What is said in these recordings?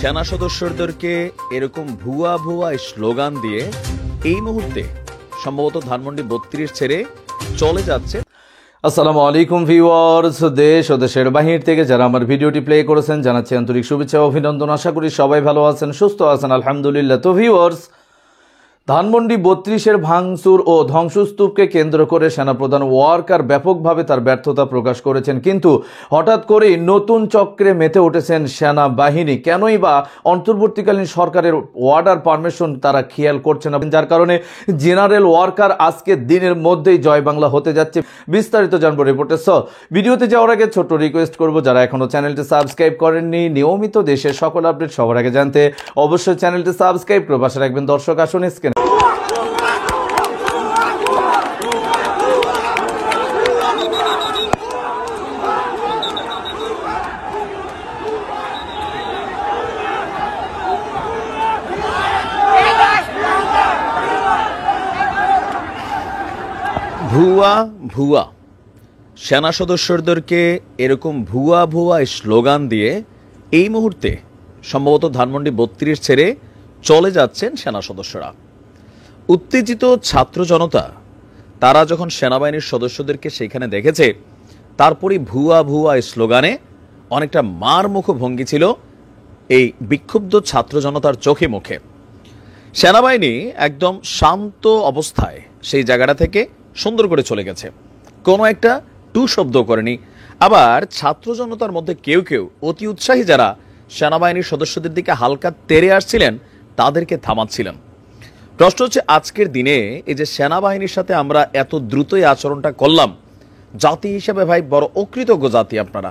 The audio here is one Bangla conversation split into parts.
সেনা সদস্যদেরকে এরকম ভুয়া ভুয়া স্লোগান দিয়ে এই মুহূর্তে সম্ভবত ধানমন্ডি ৩২ ছেড়ে চলে যাচ্ছে। আসসালামু আলাইকুম ভিউয়ার্স, দেশ ও দেশের বাহির থেকে যারা আমার ভিডিওটি প্লে করেছেন জানাচ্ছি আন্তরিক শুভেচ্ছা ও অভিনন্দন। আশা করি সবাই ভালো আছেন, সুস্থ আছেন, আলহামদুলিল্লাহ। তো ভিউয়ার্স, ধানমন্ডি ৩২-এর ভাঙচুর ও ধ্বংসস্তূপকে কেন্দ্র করে সেনাপ্রধান ওয়াকার ব্যাপকভাবে তার ব্যর্থতা প্রকাশ করেছেন, কিন্তু হঠাৎ করেই নতুন চক্রে মেতে উঠেছেন সেনাবাহিনী। কেনই বা অন্তর্বর্তীকালীন সরকারের অর্ডার পারমিশন তারা খেয়াল করছে না, যার কারণে জেনারেল ওয়াকার আজকে দিনের মধ্যেই জয় বাংলা হতে যাচ্ছে। বিস্তারিত জানবো রিপোর্টে। ভিডিওতে যাওয়ার আগে ছোট্ট রিকোয়েস্ট করবো, যারা এখনো চ্যানেলটি সাবস্ক্রাইব করেননি, নিয়মিত দেশের সকল আপডেট সবার আগে জানতে অবশ্যই চ্যানেলটি সাবস্ক্রাইব করে পাশে রাখবেন। দর্শক আসুন স্ক্রিনে ভুয়া ভুয়া সেনা সদস্যদেরকে এরকম ভুয়া ভুয়া স্লোগান দিয়ে এই মুহূর্তে সম্ভবত ধানমন্ডি ৩২ ছেড়ে চলে যাচ্ছেন সেনা সদস্যরা। উত্তেজিত ছাত্র জনতা তারা যখন সেনাবাহিনীর সদস্যদেরকে সেখানে দেখেছে, তারপরই ভুয়া ভুয়া স্লোগানে অনেকটা মারমুখ ভঙ্গি ছিল এই বিক্ষুব্ধ ছাত্র জনতার চোখে মুখে। সেনাবাহিনী একদম শান্ত অবস্থায় সেই জায়গাটা থেকে সুন্দর করে চলে গেছে, কোনো একটা টু শব্দ করেনি। আবার ছাত্র জনতার মধ্যে কেউ কেউ অতি উৎসাহী যারা সেনাবাহিনীর সদস্যদের দিকে হালকা তেড়ে আসছিলেন, তাদেরকে থামাচ্ছিলেন। প্রশ্ন হচ্ছে, আজকের দিনে এই যে সেনাবাহিনীর সাথে আমরা এত দ্রুতই আচরণটা করলাম, জাতি হিসেবে ভাই বড় অকৃতজ্ঞ জাতি। আপনারা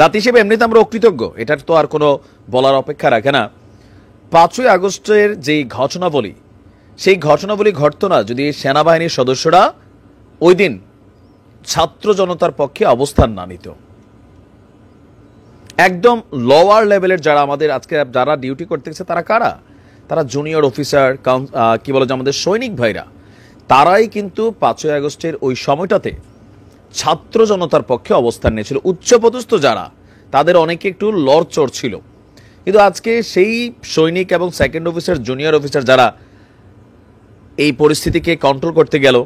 জাতি হিসেবে এমনিতে আমরা অকৃতজ্ঞ, এটার তো আর কোনো বলার অপেক্ষা রাখে না। ৫ই আগস্টের যেই ঘটনাবলী, সেই ঘটনাবলী ঘটতো না যদি সেনাবাহিনীর সদস্যরা ওই দিন ছাত্র জনতার পক্ষে অবস্থান না নিত। একদম লোয়ার লেভেলের যারা আমাদের আজকে যারা ডিউটি করতেছে, তারা কারা? তারা জুনিয়র অফিসার, কি বলে যে আমাদের সৈনিক ভাইরা, তারাই কিন্তু ৫ই আগস্টের ওই সময়টাতে ছাত্র জনতার পক্ষে অবস্থান নিয়েছিল। উচ্চপদস্থ যারা, তাদের অনেকে একটু লড়চড় ছিল, কিন্তু আজকে সেই সৈনিক এবং সেকেন্ড অফিসার, জুনিয়র অফিসার যারা এই পরিস্থিতিকে কন্ট্রোল করতে গেল,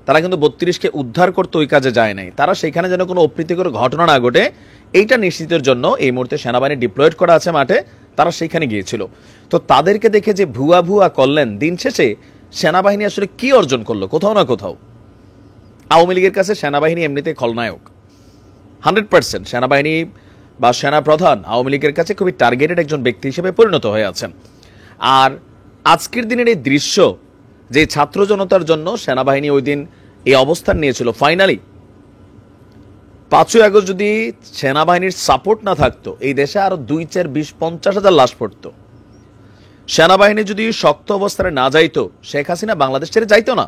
তারা কিন্তু ৩২কে উদ্ধার করতে ওই কাজে যায় নাই। তারা সেখানে যেন কোনো অপ্রীতিকর ঘটনা না ঘটে, এইটা নিশ্চিতের জন্য এই মুহূর্তে সেনাবাহিনী ডিপ্লয়েড করা আছে মাঠে, তারা সেইখানে গিয়েছিল। তো তাদেরকে দেখে যে ভুয়া ভুয়া করলেন, দিন শেষে সেনাবাহিনী আসলে কি অর্জন করলো? কোথাও না কোথাও আওয়ামী লীগের কাছে সেনাবাহিনী এমনিতে খলনায়ক। 100% সেনাবাহিনী বা সেনাপ্রধান আওয়ামী লীগের কাছে খুবই টার্গেটেড একজন ব্যক্তি হিসেবে পরিণত হয়ে আছেন। আর আজকের দিনের এই দৃশ্য, যে ছাত্র জনতার জন্য সেনাবাহিনী ওই দিন এই অবস্থান নিয়েছিল, ফাইনালি ৫ই আগস্ট যদি সেনাবাহিনীর সাপোর্ট না থাকতো, এই দেশে আরো ২, ৪, ২০, ৫০ হাজার লাশ পড়তো। সেনাবাহিনী যদি শক্ত অবস্থায় না যাইতো, শেখ হাসিনা বাংলাদেশ ছেড়ে যাইতো না।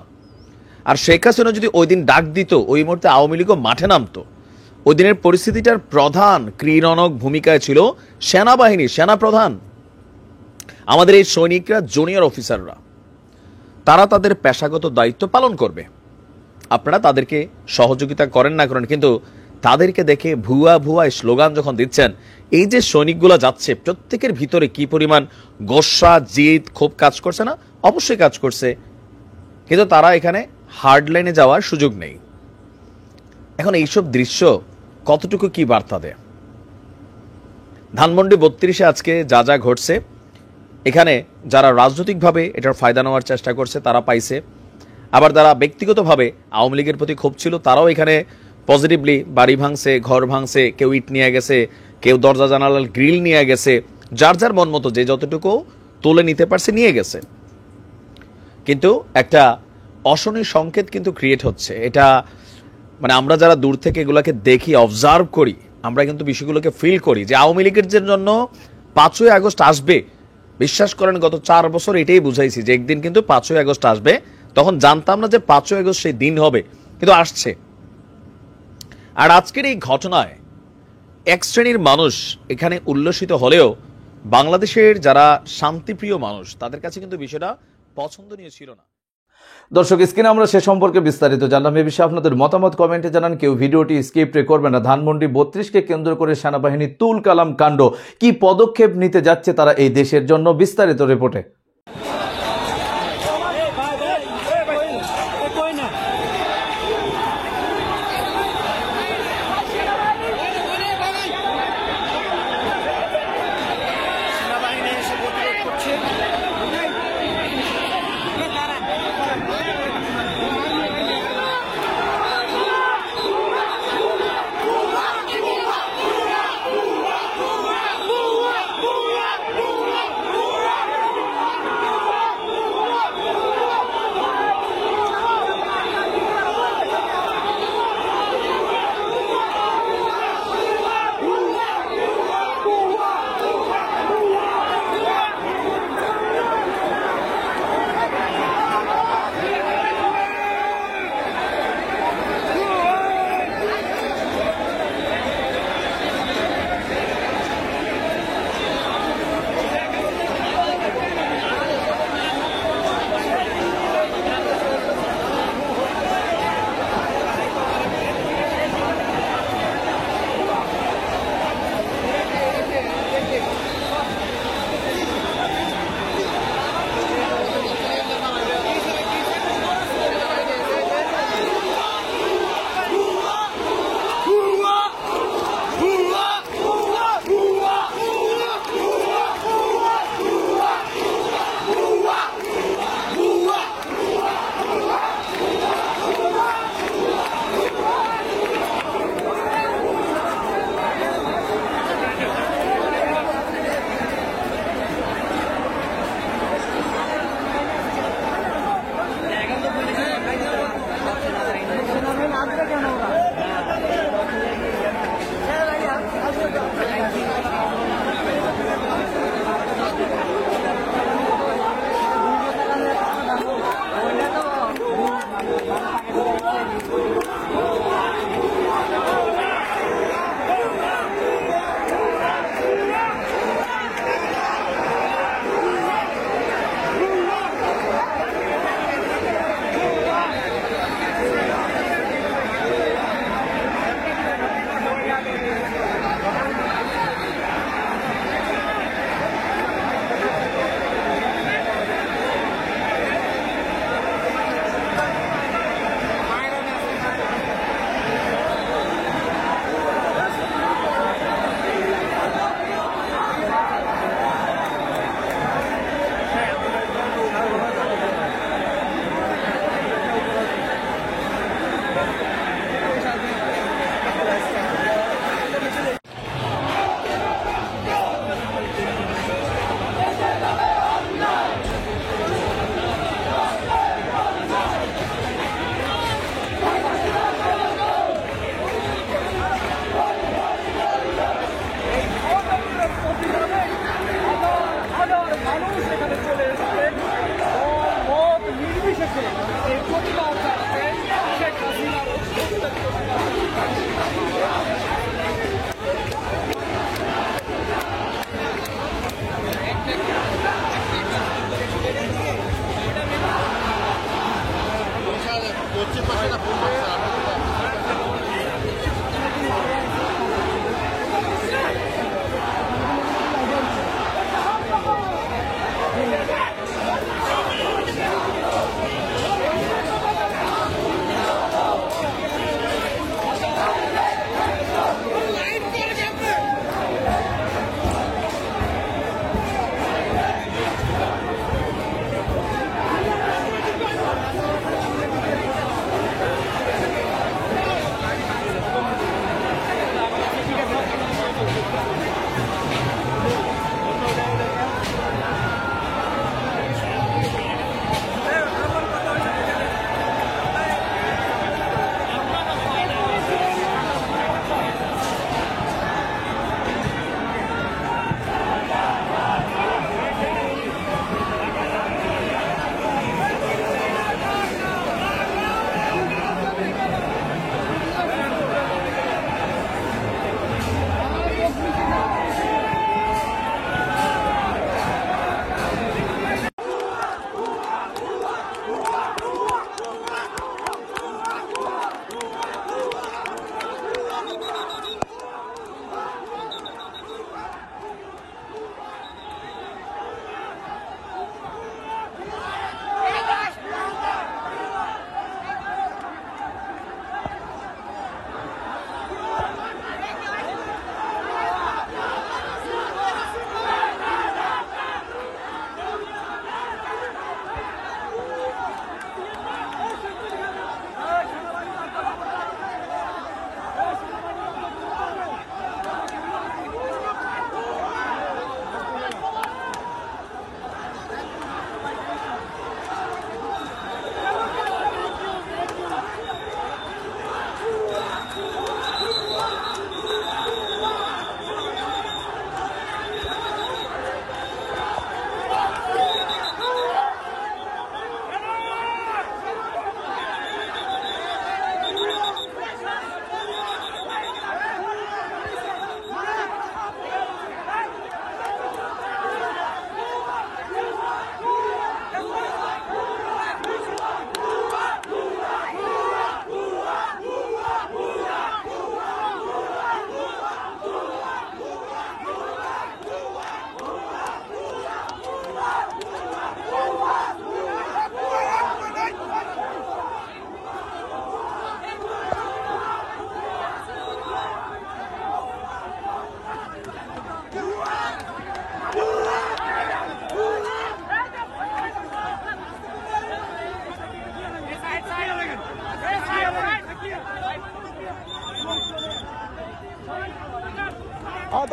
আর শেখ হাসিনা যদি ওই দিন ডাক দিত, ওই মুহূর্তে আওয়ামী লীগও মাঠে নামতো। ওই দিনের পরিস্থিতিটার প্রধান ক্রীড়নক ভূমিকায় ছিল সেনাবাহিনী, সেনাপ্রধান, আমাদের এই সৈনিকরা, জুনিয়র অফিসাররা। তারা তাদের পেশাগত দায়িত্ব পালন করবে। আপনারা তাদেরকে সহযোগিতা করেন না করেন, কিন্তু তাদেরকে দেখে ভুয়া ভুয়া স্লোগান যখন দিচ্ছেন, এই যে সৈনিকগুলো যাচ্ছে, প্রত্যেকের ভিতরে কি পরিমাণ গোসা, জিদ, ক্ষোভ কাজ করছে না? অবশ্যই কাজ করছে, কিন্তু তারা এখানে হার্ড লাইনে যাওয়ার সুযোগ নেই। এখন এইসব দৃশ্য কতটুকু কি বার্তা দেয়? ধানমন্ডি ৩২-এ আজকে যা যা ঘটছে, এখানে যারা রাজনৈতিকভাবে এটার ফায়দা নেওয়ার চেষ্টা করছে তারা পাইছে, আবার যারা ব্যক্তিগতভাবে আওয়ামী লীগের প্রতি ক্ষোভ ছিল তারাও এখানে পজিটিভলি বাড়ি ভাঙছে, ঘর ভাঙছে, কেউ ইট নিয়ে গেছে, কেউ দরজা জানালার গ্রিল নিয়ে গেছে, যার যার মন মতো যে যতটুকু তুলে নিতে পারছে নিয়ে গেছে। কিন্তু একটা অশনি সংকেত কিন্তু ক্রিয়েট হচ্ছে। এটা মানে আমরা যারা দূর থেকে এগুলোকে দেখি, অবজার্ভ করি, আমরা কিন্তু বিষয়গুলোকে ফিল করি যে আওয়ামী লীগের জন্য ৫ই আগস্ট আসবে। বিশ্বাস করেন, গত ৪ বছর এটাই বুঝাইছি যে একদিন কিন্তু ৫ই আগস্ট আসবে। তখন জানতাম না যে ৫ই আগস্ট সেই দিন হবে, কিন্তু আসছে। আর আজকের এই ঘটনায় এক শ্রেণীর মানুষ এখানে উল্লসিত হলেও বাংলাদেশের যারা শান্তিপ্রিয় মানুষ, তাদের কাছে কিন্তু বিষয়টা পছন্দনীয় ছিল না। দর্শক, স্ক্রিনে আমরা সে সম্পর্কে বিস্তারিত জানলাম। এ বিষয়ে আপনাদের মতামত কমেন্টে জানান। কেউ ভিডিওটি স্কিপ করবে না। ধানমন্ডি 32কে কেন্দ্র করে সেনাবাহিনী তুল কালাম কাণ্ড, কি পদক্ষেপ নিতে যাচ্ছে তারা এই দেশের জন্য, বিস্তারিত রিপোর্টে।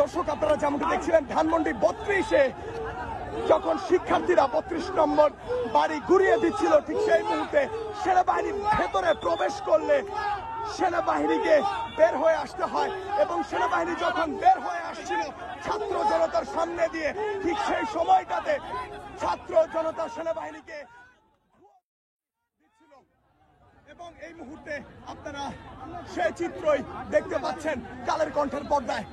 দর্শক আপনারা যেমনটি দেখছিলেন ধানমন্ডি 32-এ যখন শিক্ষার্থীরা 32 নম্বর বাড়ি ঘুরিয়ে দিচ্ছিল, ঠিক সেই মুহূর্তে সেনাবাহিনীর ভেতরে প্রবেশ করলে সেনাবাহিনীকে বের হয়ে আসতে হয় এবং সেনাবাহিনী যখন বের হয়ে আসছিল ছাত্র জনতার সামনে দিয়ে, ঠিক সেই সময়টাতে ছাত্র জনতা সেনাবাহিনীকে দিচ্ছিল। এবং এই মুহূর্তে আপনারা সেই চিত্রই দেখতে পাচ্ছেন কালের কণ্ঠের পর্দায়।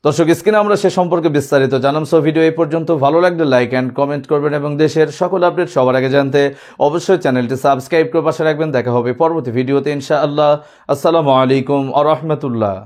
দর্শক, স্ক্রিনে আমরা সে সম্পর্কে বিস্তারিত জানাম। সো ভিডিও এই পর্যন্ত। ভালো লাগলে লাইক অ্যান্ড কমেন্ট করবেন এবং দেশের সকল আপডেট সবার আগে জানতে অবশ্যই চ্যানেলটি সাবস্ক্রাইব করে পাশে রাখবেন। দেখা হবে পরবর্তী ভিডিওতে ইনশাআল্লাহ। আসসালামু আলাইকুম ওয়া রাহমাতুল্লাহ।